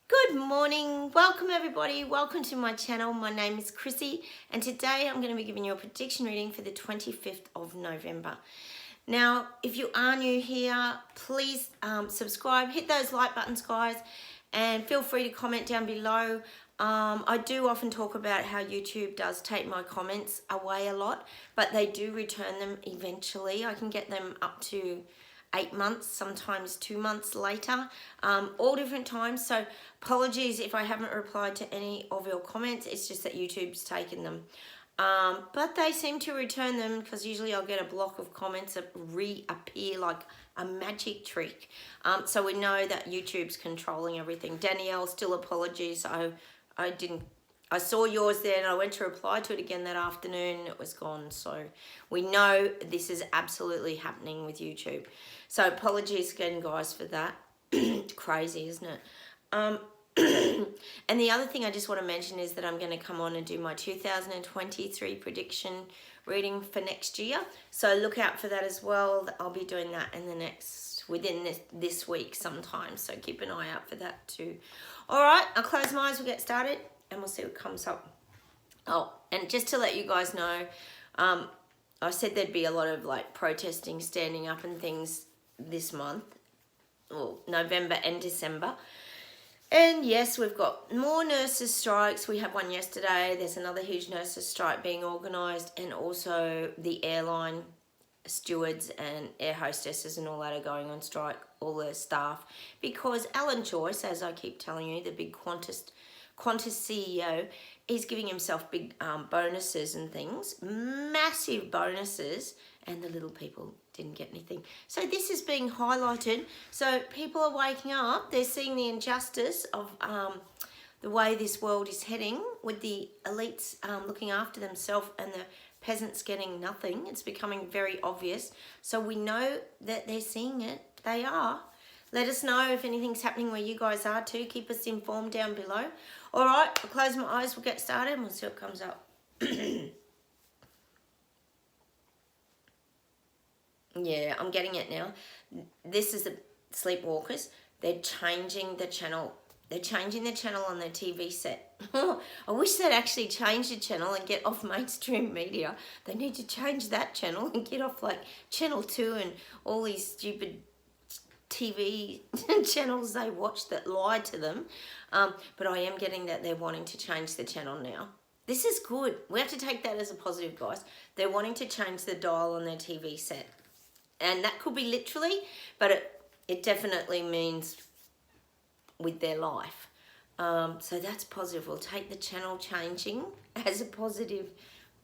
Good morning, welcome everybody, welcome to my channel. My name is Chrissy and today I'm going to be giving you a prediction reading for the 25th of November. Now, if you are new here, please subscribe, hit those like buttons guys, and feel free to comment down below. I do often talk about how YouTube does take my comments away a lot, but they do return them eventually. I can get them up to 8 months, sometimes 2 months later, all different times. So apologies if I haven't replied to any of your comments. It's just that YouTube's taken them. But they seem to return them because usually I'll get a block of comments that reappear like a magic trick. So we know that YouTube's controlling everything. Danielle, still apologies. I saw yours there and I went to reply to it again that afternoon and it was gone. So we know this is absolutely happening with YouTube. So apologies again, guys, for that. Crazy, isn't it? And the other thing I just want to mention is that I'm going to come on and do my 2023 prediction reading for next year. So look out for that as well. I'll be doing that in the within this week sometime. So keep an eye out for that too. All right, I'll close my eyes, we'll get started. And we'll see what comes up. Oh, and just to let you guys know, I said there'd be a lot of like protesting, standing up and things this month, or November and December. And yes, we've got more nurses' strikes. We had one yesterday. There's another huge nurses' strike being organised, and also the airline stewards and air hostesses and all that are going on strike, all the staff, because Alan Joyce, as I keep telling you, the big Qantas CEO, is giving himself big bonuses and things, massive bonuses, and the little people didn't get anything. So this is being highlighted. So people are waking up. They're seeing the injustice of the way this world is heading, with the elites looking after themselves and the peasants getting nothing. It's becoming very obvious. So we know that they're seeing it. They are. Let us know if anything's happening where you guys are too. Keep us informed down below. All right, I'll close my eyes. We'll get started and we'll see what comes up. Yeah, I'm getting it now. This is the Sleepwalkers. They're changing the channel. They're changing the channel on their TV set. I wish they'd actually change the channel and get off mainstream media. They need to change that channel and get off like Channel 2 and all these stupid TV channels they watch that lie to them. But I am getting that they're wanting to change the channel now. This is good. We have to take that as a positive, guys. They're wanting to change the dial on their TV set. And that could be literally, but it definitely means with their life. So that's positive. We'll take the channel changing as a positive.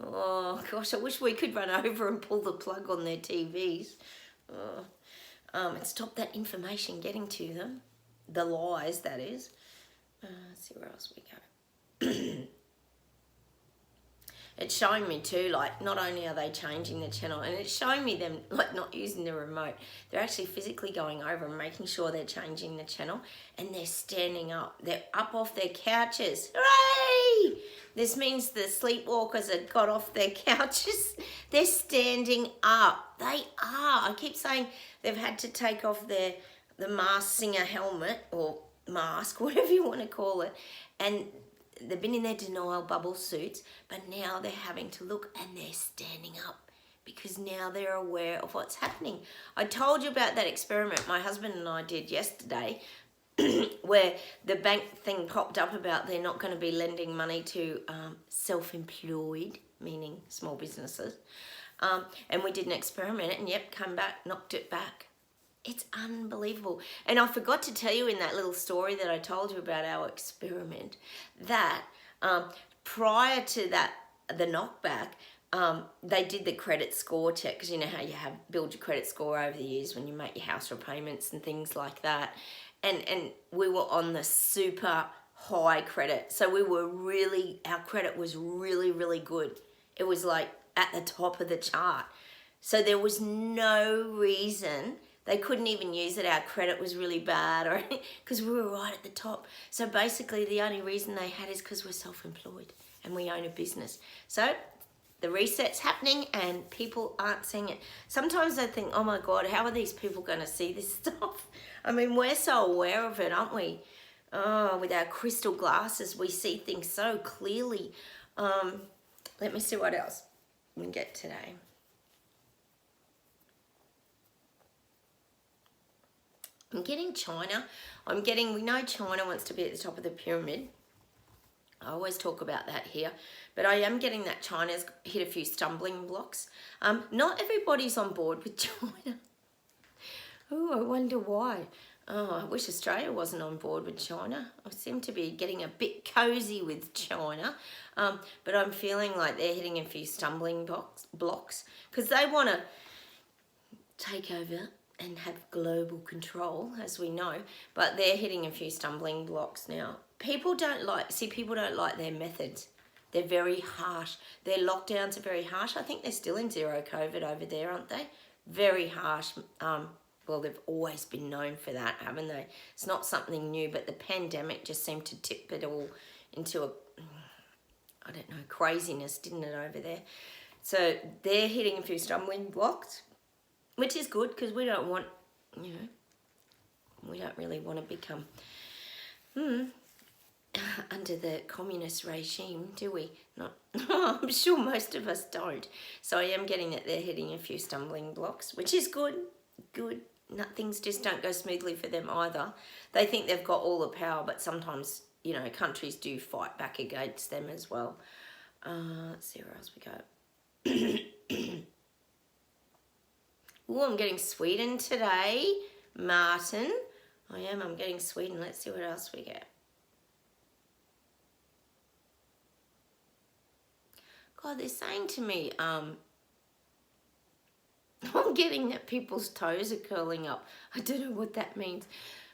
Oh, gosh, I wish we could run over and pull the plug on their TVs. And stop that information getting to them. The lies, that is. Let's see where else we go. It's showing me too, like, not only are they changing the channel, and it's showing me them, like, not using the remote. They're actually physically going over and making sure they're changing the channel, and they're standing up. They're up off their couches. Hooray! This means the sleepwalkers have got off their couches. They're standing up. They are. I keep saying they've had to take off the masked singer helmet or mask, whatever you want to call it, and they've been in their denial bubble suits, but now they're having to look and they're standing up because now they're aware of what's happening. I told you about that experiment my husband and I did yesterday where the bank thing popped up about they're not going to be lending money to self-employed, meaning small businesses. And we did an experiment and yep, come back, knocked it back. It's unbelievable. And I forgot to tell you in that little story that I told you about our experiment that prior to that, the knockback, they did the credit score check, because you know how you build your credit score over the years when you make your house repayments and things like that. And we were on the super high credit. So our credit was really, really good. It was like at the top of the chart. So there was no reason. They couldn't even use it. Our credit was really bad, or because we were right at the top. So basically the only reason they had is because we're self-employed and we own a business. So the reset's happening and people aren't seeing it. Sometimes I think, oh my God, how are these people going to see this stuff? I mean, we're so aware of it, aren't we? Oh, with our crystal glasses, we see things so clearly. Let me see what else we can get today. I'm getting China. We know China wants to be at the top of the pyramid. I always talk about that here, but I am getting that China's hit a few stumbling blocks. Not everybody's on board with China. Oh, I wonder why. Oh, I wish Australia wasn't on board with China. I seem to be getting a bit cozy with China, but I'm feeling like they're hitting a few stumbling blocks because they want to take over and have global control, as we know, but they're hitting a few stumbling blocks now. People don't like their methods. They're very harsh. Their lockdowns are very harsh. I think they're still in zero COVID over there, aren't they? Very harsh. Well, they've always been known for that, haven't they? It's not something new, but the pandemic just seemed to tip it all into craziness, didn't it, over there? So they're hitting a few stumbling blocks, which is good because we don't want, we don't really want to become under the communist regime, do we? Not. I'm sure most of us don't. So I am getting that they're hitting a few stumbling blocks, which is good. Good. Things just don't go smoothly for them either. They think they've got all the power, but sometimes, countries do fight back against them as well. Let's see where else we go. Oh, I'm getting Sweden today, Martin. I'm getting Sweden. Let's see what else we get. God, they're saying to me, I'm getting that people's toes are curling up. I don't know what that means.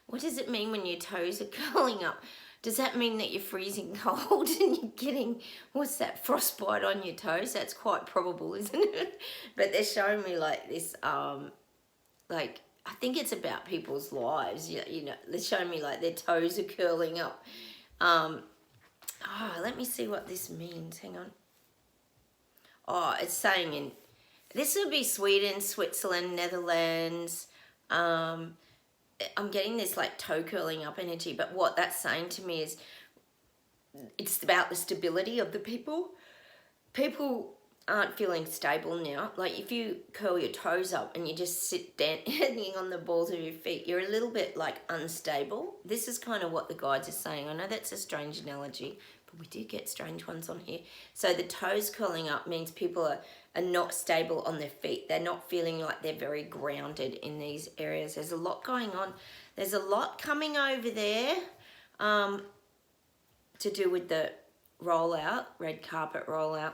What does it mean when your toes are curling up? Does that mean that you're freezing cold and you're getting, what's that, frostbite on your toes? That's quite probable, isn't it? But they're showing me like this, like, I think it's about people's lives. They're showing me like their toes are curling up. Let me see what this means. Hang on. Oh, it's saying this would be Sweden, Switzerland, Netherlands. I'm getting this like toe curling up energy, but what that's saying to me is it's about the stability of the people. People aren't feeling stable now. Like if you curl your toes up and you just sit standing on the balls of your feet, you're a little bit like unstable. This is kind of what the guides are saying. I know that's a strange analogy, but we do get strange ones on here. So the toes curling up means people are not stable on their feet. They're not feeling like they're very grounded in these areas. There's a lot going on. There's a lot coming over there to do with the rollout, red carpet rollout.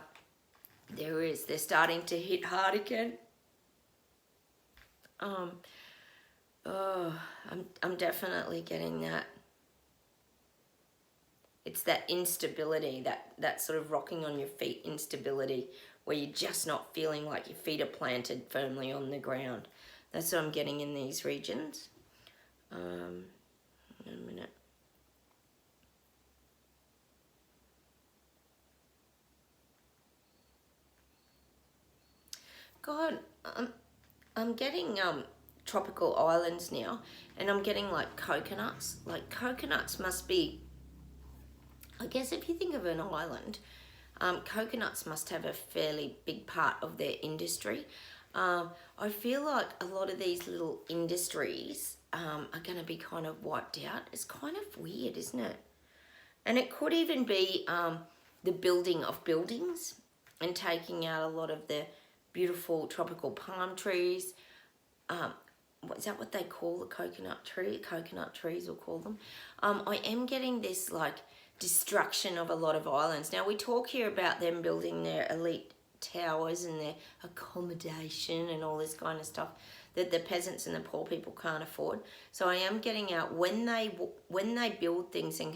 There is. They're starting to hit hard again. I'm definitely getting that. It's that instability, that sort of rocking on your feet instability, where you're just not feeling like your feet are planted firmly on the ground. That's what I'm getting in these regions. A minute. God, I'm getting tropical islands now, and I'm getting like coconuts. Like coconuts must be, I guess if you think of an island, coconuts must have a fairly big part of their industry. I feel like a lot of these little industries are going to be kind of wiped out. It's kind of weird, isn't it? And it could even be the building of buildings and taking out a lot of the beautiful tropical palm trees. Is that what they call the coconut tree? Coconut trees, we'll call them. I am getting this like destruction of a lot of islands. Now we talk here about them building their elite towers and their accommodation and all this kind of stuff that the peasants and the poor people can't afford. So I am getting out when they build things and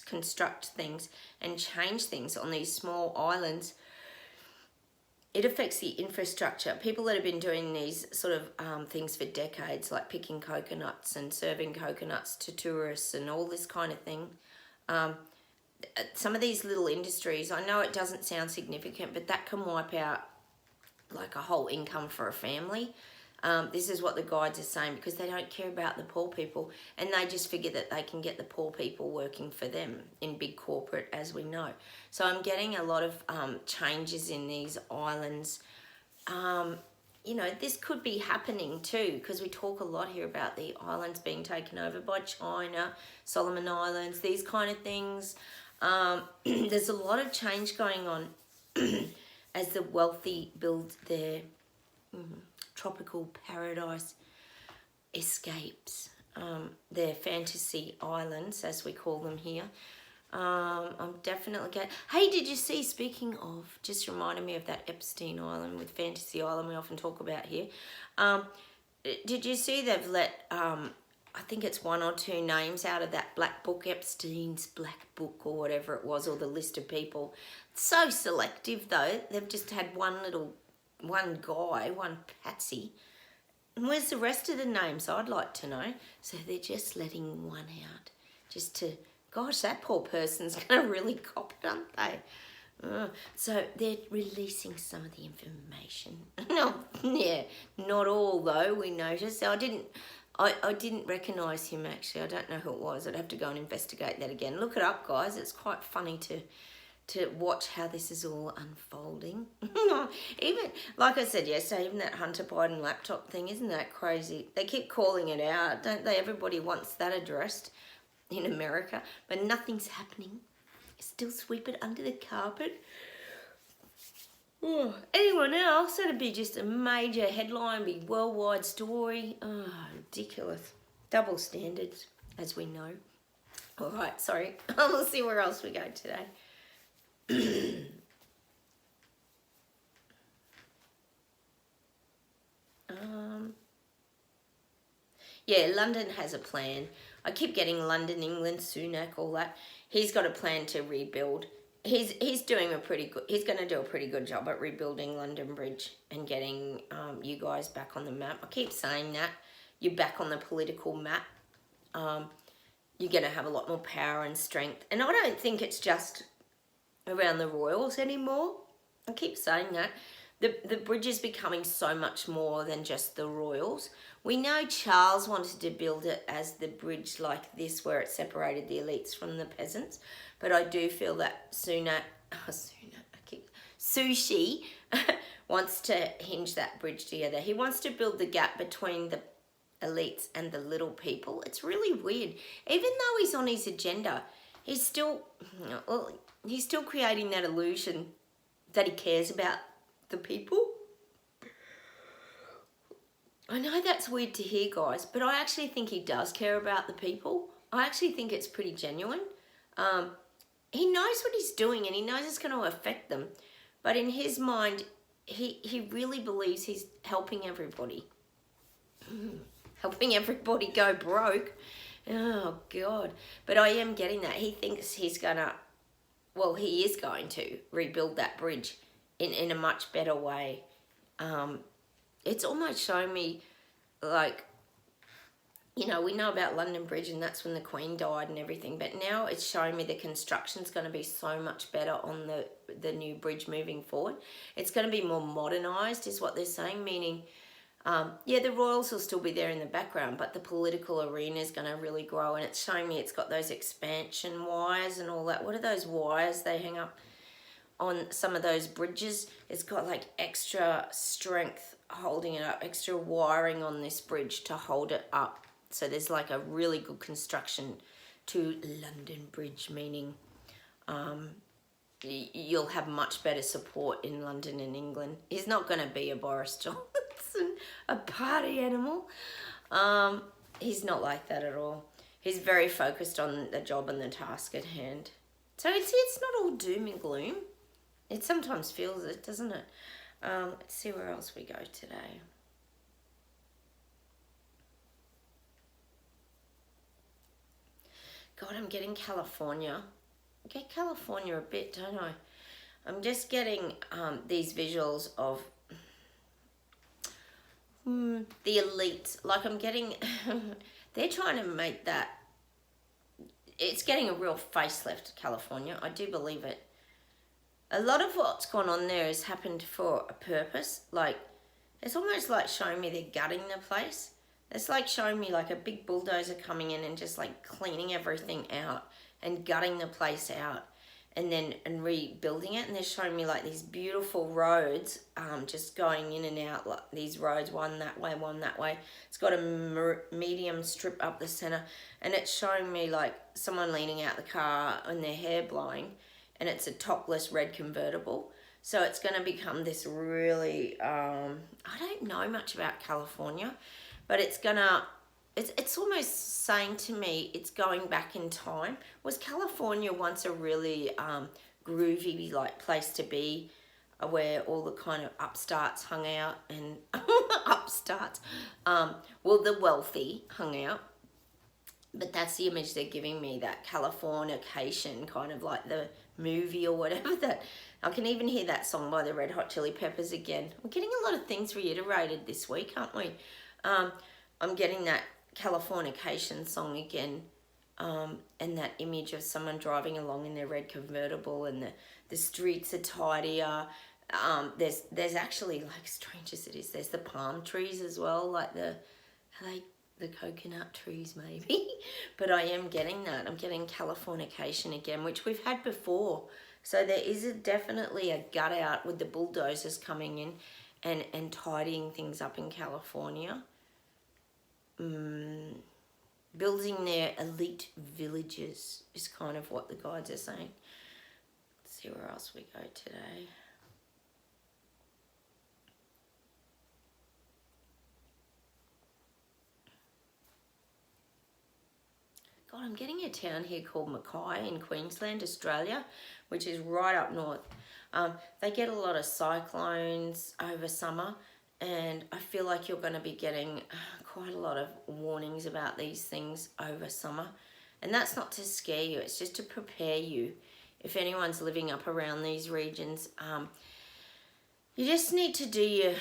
construct things and change things on these small islands, it affects the infrastructure. People that have been doing these sort of things for decades, like picking coconuts and serving coconuts to tourists and all this kind of thing. Some of these little industries, I know it doesn't sound significant, but that can wipe out like a whole income for a family. This is what the guides are saying, because they don't care about the poor people, and they just figure that they can get the poor people working for them in big corporate, as we know. So I'm getting a lot of changes in these islands. You know, this could be happening too, because we talk a lot here about the islands being taken over by China, Solomon Islands, these kind of things. There's a lot of change going on as the wealthy build their tropical paradise escapes, their fantasy islands, as we call them here. I'm definitely going. Hey, did you see, speaking of, just reminded me of that Epstein Island with Fantasy Island we often talk about here. Did you see they've let, I think it's 1 or 2 names out of that black book, Epstein's black book or whatever it was, or the list of people. So selective though. They've just had one guy, one patsy. And where's the rest of the names? I'd like to know. So they're just letting one out, just to, gosh, that poor person's going to really cop it, aren't they? So they're releasing some of the information. No, yeah, not all though, we noticed. I didn't recognise him actually. I don't know who it was. I'd have to go and investigate that again. Look it up, guys. It's quite funny to watch how this is all unfolding. Even, like I said yesterday, even that Hunter Biden laptop thing, isn't that crazy? They keep calling it out, don't they? Everybody wants that addressed in America, but nothing's happening. Still sweep it under the carpet. Oh, anyone else, that'd be just a major headline, big worldwide story. Oh, ridiculous. Double standards, as we know. All right, sorry. We'll see where else we go today. Yeah, London has a plan. I keep getting London, England, Sunak, all that. He's got a plan to rebuild. He's doing a pretty good. He's going to do a pretty good job at rebuilding London Bridge and getting you guys back on the map. I keep saying that you're back on the political map. You're going to have a lot more power and strength. And I don't think it's just around the royals anymore. I keep saying that. The bridge is becoming so much more than just the royals. We know Charles wanted to build it as the bridge like this, where it separated the elites from the peasants. But I do feel that Sushi wants to hinge that bridge together. He wants to build the gap between the elites and the little people. It's really weird. Even though he's on his agenda, he's still creating that illusion that he cares about the people. I know that's weird to hear, guys, but I actually think he does care about the people. I actually think it's pretty genuine. He knows what he's doing and he knows it's going to affect them. But in his mind, he really believes he's helping everybody. Helping everybody go broke. Oh, God. But I am getting that. He thinks he's going to, well, he is going to rebuild that bridge in a much better way. It's almost showing me, like, you know, we know about London Bridge and that's when the Queen died and everything, but now it's showing me the construction's going to be so much better on the new bridge moving forward. It's going to be more modernised is what they're saying, meaning, yeah, the royals will still be there in the background, but the political arena is going to really grow, and it's showing me it's got those expansion wires and all that. What are those wires they hang up on some of those bridges? It's got like extra strength holding it up, extra wiring on this bridge to hold it up. So there's like a really good construction to London Bridge, meaning you'll have much better support in London and England. He's not going to be a Boris Johnson, a party animal. He's not like that at all. He's very focused on the job and the task at hand. So it's not all doom and gloom. It sometimes feels it, doesn't it? Let's see where else we go today. God, I'm getting California. I get California a bit, don't I? I'm just getting these visuals of the elite. Like I'm getting, they're trying to make that, it's getting a real facelift, California. I do believe it. A lot of what's gone on there has happened for a purpose. Like It's almost like showing me they're gutting the place. It's like showing me like a big bulldozer coming in and just like cleaning everything out and gutting the place out and then rebuilding it. And they're showing me like these beautiful roads just going in and out, like these roads, one that way, one that way. It's got a medium strip up the center, and it's showing me like someone leaning out the car and their hair blowing, and it's a topless red convertible. So it's going to become this really, I don't know much about California, but it's almost saying to me, it's going back in time. Was California once a really groovy like place to be, where all the kind of upstarts hung out and upstarts, well, the wealthy hung out. But that's the image they're giving me, that Californication, kind of like the movie or whatever. That I can even hear that song by the Red Hot Chili Peppers again. We're getting a lot of things reiterated this week, aren't we? I'm getting that Californication song again, and that image of someone driving along in their red convertible, and the streets are tidier. There's actually, like, strange as it is, there's the palm trees as well, like the coconut trees maybe. But I am getting that. I'm getting Californication again, which we've had before. So there is definitely a gut out with the bulldozers coming in and tidying things up in California. Building their elite villages is kind of what the guides are saying. Let's see where else we go today. God, I'm getting a town here called Mackay in Queensland, Australia, which is right up north. They get a lot of cyclones over summer, and I feel like you're going to be getting quite a lot of warnings about these things over summer. And that's not to scare you, it's just to prepare you. If anyone's living up around these regions, you just need to do your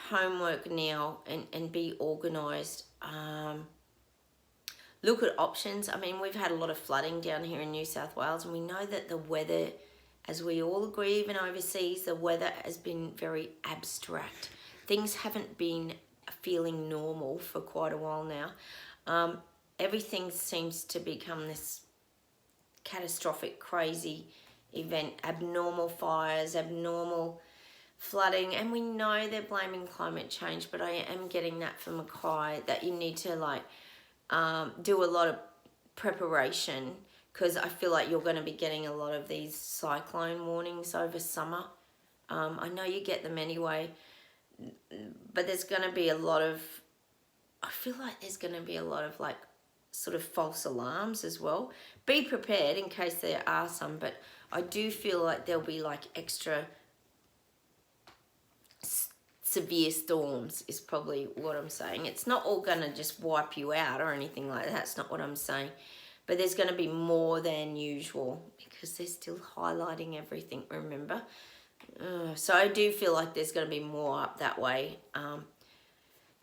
homework now and be organised. Look at options. I mean, we've had a lot of flooding down here in New South Wales, and we know that the weather, as we all agree, even overseas, the weather has been very abstract. Things haven't been feeling normal for quite a while now. Everything seems to become this catastrophic, crazy event, abnormal fires, abnormal flooding, and we know they're blaming climate change, but I am getting that from Mackay, that you need to do a lot of preparation, because I feel like you're going to be getting a lot of these cyclone warnings over summer. I know you get them anyway, but there's going to be a lot of, I feel like there's going to be a lot of like sort of false alarms as well. Be prepared in case there are some, but I do feel like there'll be like extra severe storms is probably what I'm saying. It's not all going to just wipe you out or anything like that. That's not what I'm saying. But there's going to be more than usual, because they're still highlighting everything, remember? So I do feel like there's going to be more up that way.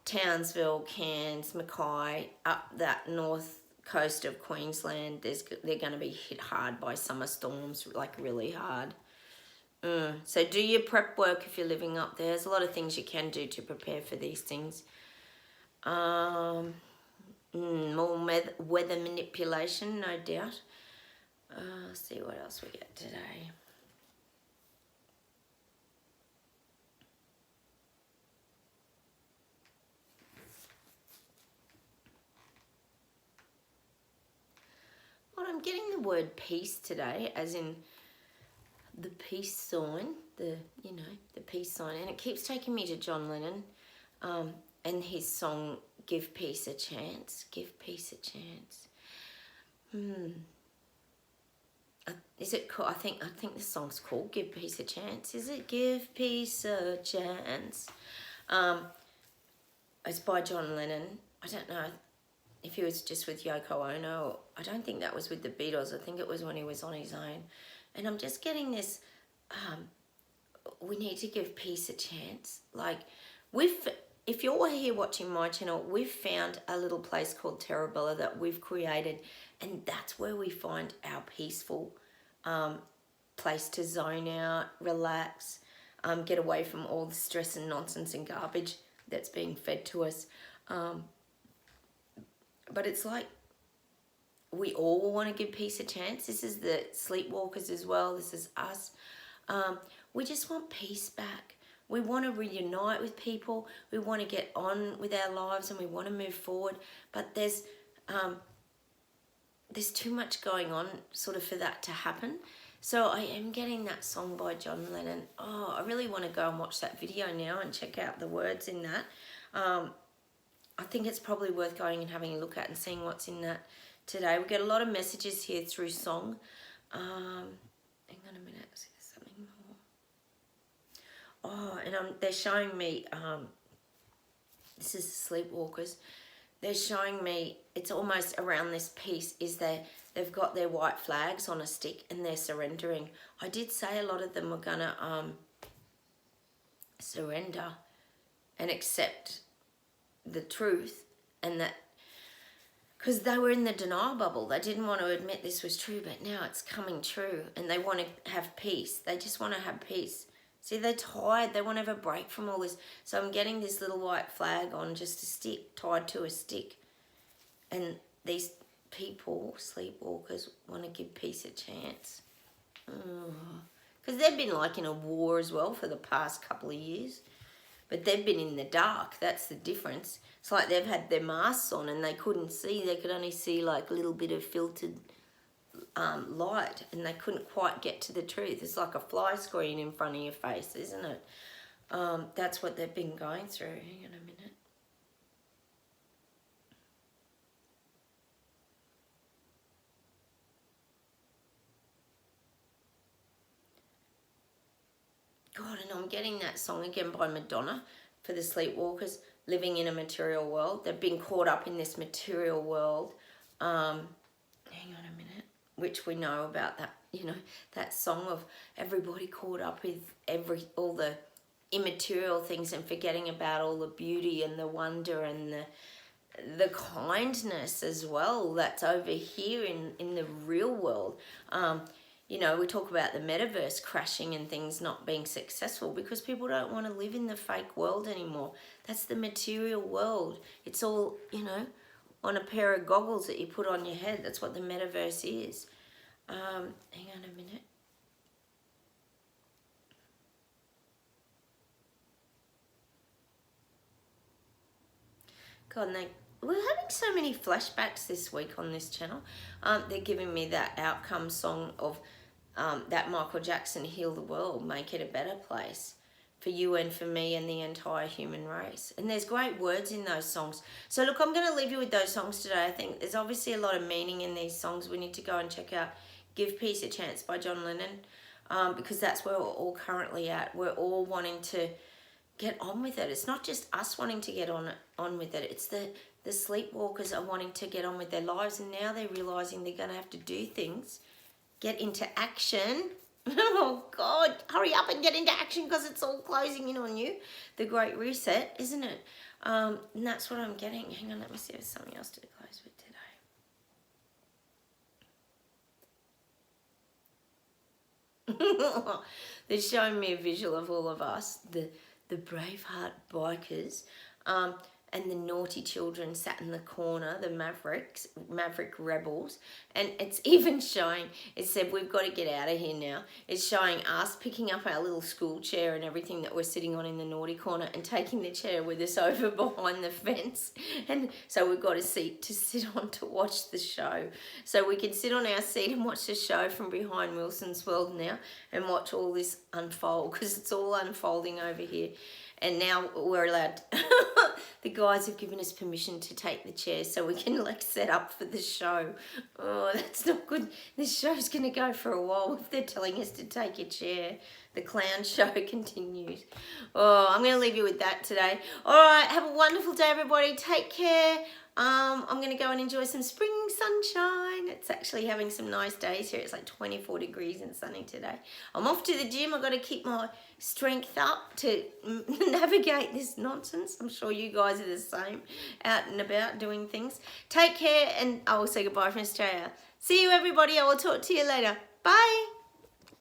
Townsville, Cairns, Mackay, up that north coast of Queensland, they're going to be hit hard by summer storms, like really hard. So do your prep work if you're living up there. There's a lot of things you can do to prepare for these things. More weather manipulation, no doubt. Let's see what else we get today. Well, I'm getting the word peace today, as in the peace sign, the peace sign, and it keeps taking me to John Lennon, and his song "Give Peace a Chance." Give peace a chance. Is it called? I think the song's called "Give Peace a Chance." Is it? Give peace a chance. It's by John Lennon. I don't know if he was just with Yoko Ono. I don't think that was with the Beatles. I think it was when he was on his own. And I'm just getting this, we need to give peace a chance. Like, if you're here watching my channel, we've found a little place called Terabella that we've created, and that's where we find our peaceful place to zone out, relax. get away from all the stress and nonsense and garbage that's being fed to us. But it's like we all want to give peace a chance. This is the sleepwalkers as well. This is us. We just want peace back. We want to reunite with people. We want to get on with our lives and we want to move forward. But there's too much going on sort of for that to happen. So I am getting that song by John Lennon. Oh, I really want to go and watch that video now and check out the words in that. I think it's probably worth going and having a look at and seeing what's in that today. We get a lot of messages here through song. Hang on a minute, see there's something more. Oh, and they're showing me, this is the Sleepwalkers. They're showing me, it's almost around this piece, is they've got their white flags on a stick and they're surrendering. I did say a lot of them were gonna surrender and accept the truth, and that because they were in the denial bubble, they didn't want to admit this was true, but now it's coming true and they want to have peace. They just want to have peace. See, they're tired. They want to have a break from all this. So I'm getting this little white flag on just a stick, tied to a stick. And these people, sleepwalkers, want to give peace a chance. Because they've been like in a war as well for the past couple of years. But they've been in the dark. That's the difference. It's like they've had their masks on and they couldn't see. They could only see like a little bit of filtered light, and they couldn't quite get to the truth. It's like a fly screen in front of your face, isn't it? That's what they've been going through. Hang on a minute. God, and I'm getting that song again by Madonna for the Sleepwalkers, living in a material world. They've been caught up in this material world. Hang on a minute. Which we know about that, you know, that song of everybody caught up with all the immaterial things and forgetting about all the beauty and the wonder and the kindness as well that's over here in the real world. You know, we talk about the metaverse crashing and things not being successful because people don't want to live in the fake world anymore. That's the material world. It's all, you know, on a pair of goggles that you put on your head. That's what the metaverse is. Hang on a minute. God, we're having so many flashbacks this week on this channel. They're giving me that outcome song of that Michael Jackson, Heal the World, Make It a Better Place. For you and for me and the entire human race. And there's great words in those songs. So look, I'm going to leave you with those songs today. I think there's obviously a lot of meaning in these songs. We need to go and check out Give Peace a Chance by John Lennon, because that's where we're all currently at. We're all wanting to get on with it. It's not just us wanting to get on with it. It's the sleepwalkers are wanting to get on with their lives, and now they're realising they're going to have to do things, get into action. Oh God, hurry up and get into action because it's all closing in on you. The Great Reset, isn't it? And that's what I'm getting. Hang on, let me see if there's something else to close with today. They're showing me a visual of all of us, the Braveheart bikers, and the naughty children sat in the corner, the Maverick rebels. And it's even showing, it said, we've got to get out of here now. It's showing us picking up our little school chair and everything that we're sitting on in the naughty corner and taking the chair with us over behind the fence. And so we've got a seat to sit on to watch the show. So we can sit on our seat and watch the show from behind Wilson's World now and watch all this unfold, because it's all unfolding over here. And now we're allowed, the guys have given us permission to take the chair so we can like set up for the show. Oh, that's not good. This show's going to go for a while if they're telling us to take a chair. The clown show continues. Oh, I'm going to leave you with that today. All right, have a wonderful day, everybody. Take care. I'm going to go and enjoy some spring sunshine. It's actually having some nice days here. It's like 24 degrees and sunny today. I'm off to the gym. I've got to keep my strength up to navigate this nonsense. I'm sure you guys are the same, out and about doing things. Take care, and I will say goodbye from Australia. See you, everybody. I will talk to you later. Bye.